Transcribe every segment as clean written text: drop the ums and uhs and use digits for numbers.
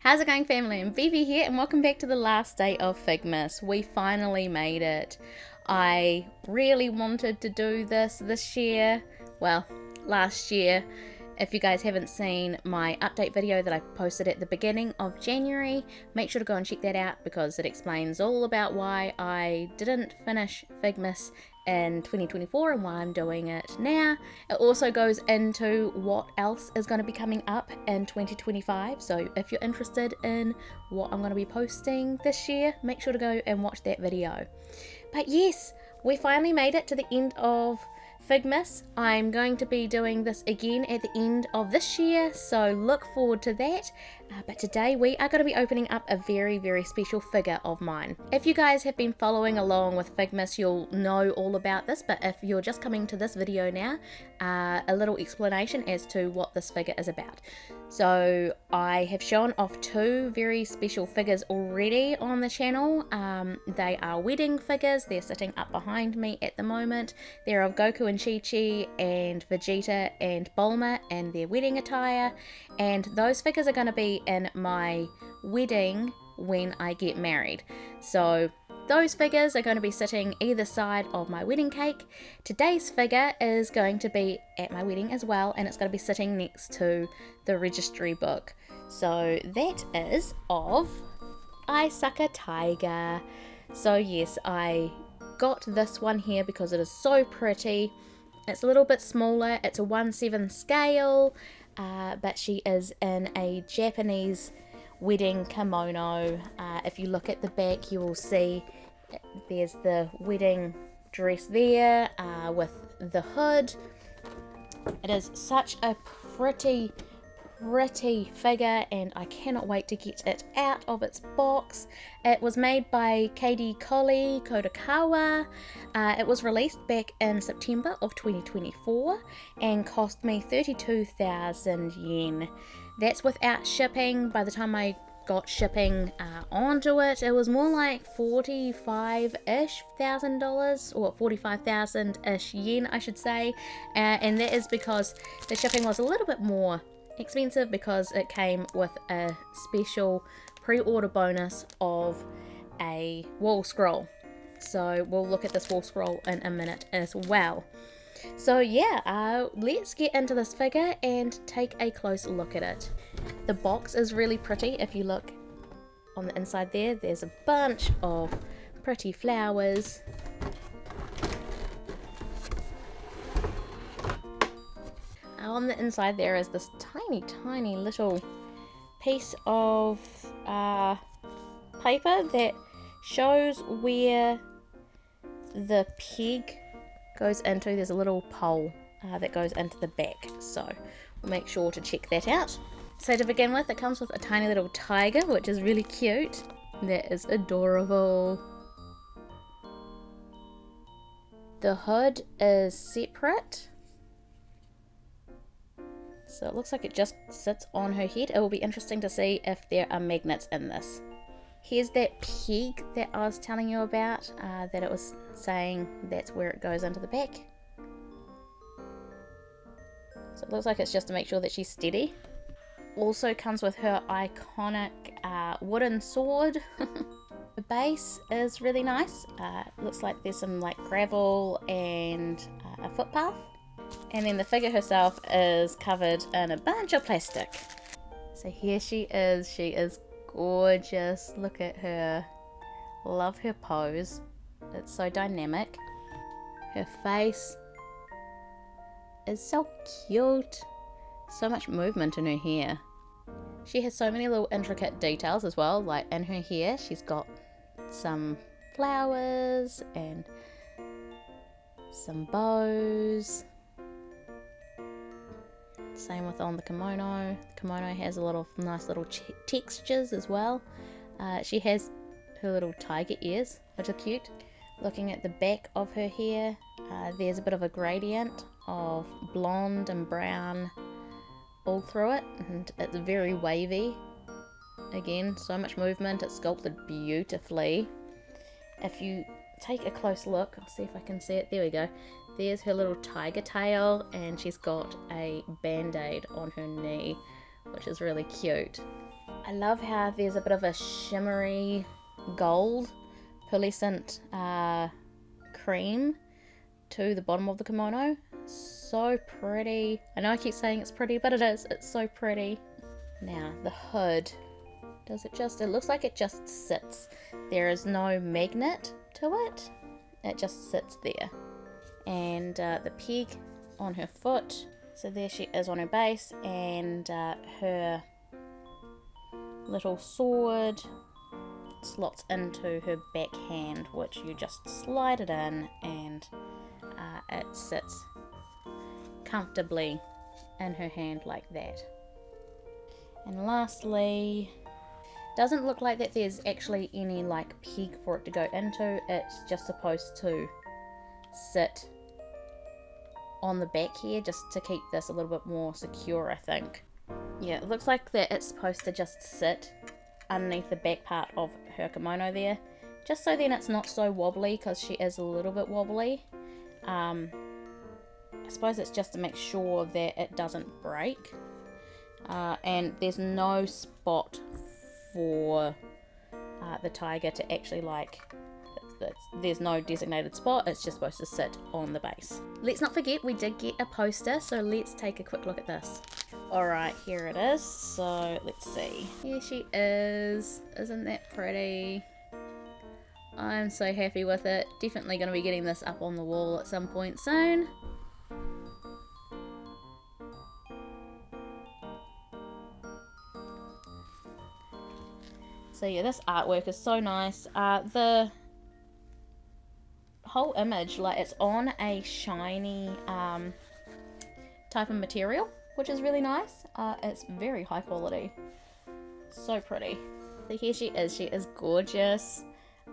How's it going, family? I'm Bibi here and welcome back to the last day of Figmas. We finally made it. I really wanted to do this year, well, last year. If you guys haven't seen my update video that I posted at the beginning of January, make sure to go and check that out because it explains all about why I didn't finish Figmas in 2024 and why I'm doing it now. It also goes into what else is going to be coming up in 2025, so if you're interested in what I'm going to be posting this year, make sure to go and watch that video. But yes, we finally made it to the end of Figmas. I'm going to be doing this again at the end of this year, so look forward to that. But today we are going to be opening up a very, very special figure of mine. If you guys have been following along with Figmas, you'll know all about this, but if you're just coming to this video now, a little explanation as to what this figure is about. So I have shown off two very special figures already on the channel. They are wedding figures. They're sitting up behind me at the moment. They're of Goku and Chi-Chi and Vegeta and Bulma in their wedding attire, and those figures are going to be in my wedding when I get married. So those figures are going to be sitting either side of my wedding cake. Today's figure is going to be at my wedding as well, and it's going to be sitting next to the registry book. So that is of Aisaka Taiga. So yes, I got this one here because it is so pretty. It's a little bit smaller, it's a 1/7 scale, but she is in a Japanese wedding kimono. If you look at the back, you will see there's the wedding dress there with the hood. It is such a pretty figure, and I cannot wait to get it out of its box. It was made by Katie Collie Kodakawa. It was released back in September of 2024 and cost me 32,000 yen. That's without shipping. By the time I got shipping onto it, it was more like $45,000-ish, or 45,000-ish yen, I should say. And that is because the shipping was a little bit more expensive because it came with a special pre-order bonus of a wall scroll. So we'll look at this wall scroll in a minute as well. So yeah, let's get into this figure and take a close look at it. The box is really pretty. If you look on the inside there's a bunch of pretty flowers. On the inside there is this tiny little piece of paper that shows where the peg goes into. There's a little pole that goes into the back, so we'll make sure to check that out. So to begin with, it comes with a tiny little tiger, which is really cute. That is adorable. The hood is separate, so it looks like it just sits on her head. It will be interesting to see if there are magnets in this. Here's that peg that I was telling you about, that it was saying that's where it goes into the back. So it looks like it's just to make sure that she's steady. Also comes with her iconic wooden sword. The base is really nice. Looks like there's some like gravel and a footpath. And then the figure herself is covered in a bunch of plastic. So here she is. She is gorgeous. Look at her. Love her pose. It's so dynamic. Her face is so cute. So much movement in her hair. She has so many little intricate details as well. Like in her hair, she's got some flowers and some bows. Same with on the kimono. The kimono has a lot of nice little textures as well. She has her little tiger ears, which are cute. Looking at the back of her hair, there's a bit of a gradient of blonde and brown all through it, and it's very wavy. Again, so much movement. It's sculpted beautifully. If you take a close look, I'll see if I can see it. There we go. There's her little tiger tail, and she's got a band-aid on her knee, which is really cute. I love how there's a bit of a shimmery gold pearlescent cream to the bottom of the kimono. So pretty. I know I keep saying it's pretty, but it is. It's so pretty. Now the hood. It looks like it just sits. There is no magnet to it. It just sits there. And the peg on her foot. So there she is on her base, and her little sword slots into her back hand, which you just slide it in, and it sits comfortably in her hand like that. And lastly, doesn't look like that there's actually any like peg for it to go into. It's just supposed to sit on the back here just to keep this a little bit more secure, I think. Yeah, it looks like that it's supposed to just sit underneath the back part of her kimono there, just so then it's not so wobbly, because she is a little bit wobbly. I suppose it's just to make sure that it doesn't break. And there's no spot for the tiger to actually there's no designated spot. It's just supposed to sit on the base. Let's not forget we did get a poster, so let's take a quick look at this. Alright, here it is. So let's see. Here she is. Isn't that pretty? I'm so happy with it. Definitely going to be getting this up on the wall at some point soon. So yeah, this artwork is so nice. The whole image, like, it's on a shiny type of material, which is really nice. It's very high quality. So pretty. So here she is. She is gorgeous.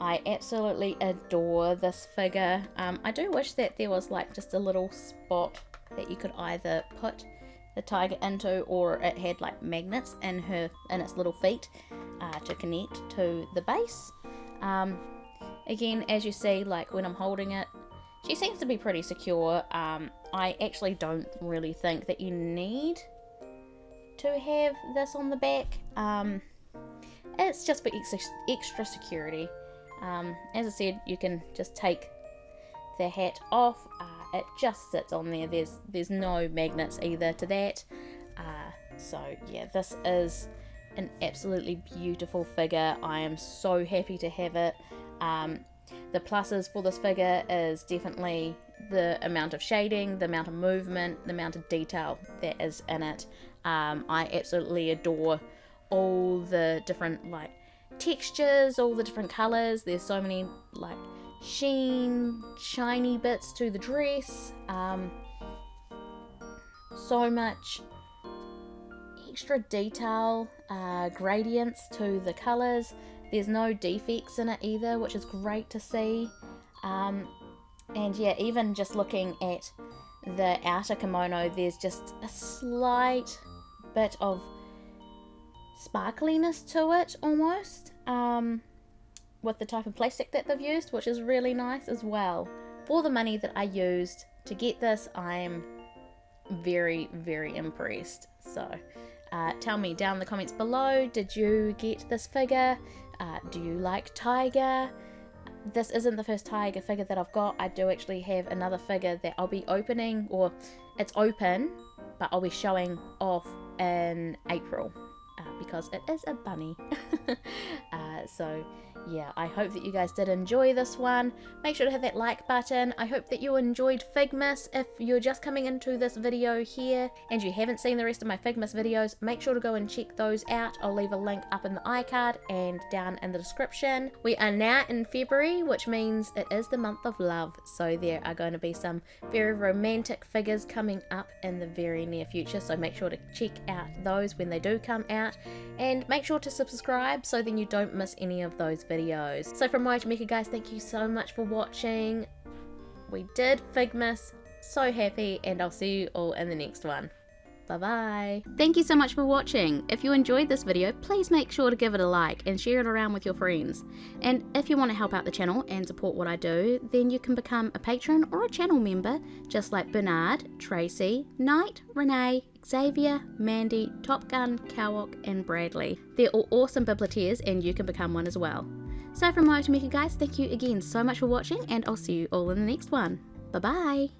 I absolutely adore this figure. I do wish that there was like just a little spot that you could either put the tiger into, or it had like magnets in its little feet to connect to the base. Again, as you see, like when I'm holding it, she seems to be pretty secure. I actually don't really think that you need to have this on the back. It's just for extra security. As I said, you can just take the hat off. It just sits on there. There's no magnets either to that. So yeah, this is an absolutely beautiful figure. I am so happy to have it. The pluses for this figure is definitely the amount of shading, the amount of movement, the amount of detail that is in it. I absolutely adore all the different like textures, all the different colors. There's so many like shiny bits to the dress. So much extra detail, gradients to the colors. There's no defects in it either, which is great to see. And yeah, even just looking at the outer kimono, there's just a slight bit of sparkliness to it almost, with the type of plastic that they've used, which is really nice as well. For the money that I used to get this, I am very, very impressed. So tell me down in the comments below, did you get this figure? Do you like tiger? This isn't the first tiger figure that I've got. I do actually have another figure that I'll be opening, or it's open, but I'll be showing off in April, because it is a bunny. So yeah, I hope that you guys did enjoy this one. Make sure to hit that like button. I hope that you enjoyed Figmas. If you're just coming into this video here and you haven't seen the rest of my Figmas videos, make sure to go and check those out. I'll leave a link up in the iCard and down in the description. We are now in February, which means it is the month of love, so there are going to be some very romantic figures coming up in the very near future, so make sure to check out those when they do come out, and make sure to subscribe so then you don't miss any of those videos. So from my Jamaica guys, thank you so much for watching. We did Figmas, so happy, and I'll see you all in the next one. Bye-bye. Thank you so much for watching. If you enjoyed this video, please make sure to give it a like and share it around with your friends. And if you want to help out the channel and support what I do, then you can become a patron or a channel member, just like Bernard, Tracy, Knight, Renee, Xavier, Mandy, Top Gun, Cowok, and Bradley. They're all awesome biblioteers and you can become one as well. So from Motomika guys, thank you again so much for watching, and I'll see you all in the next one. Bye bye!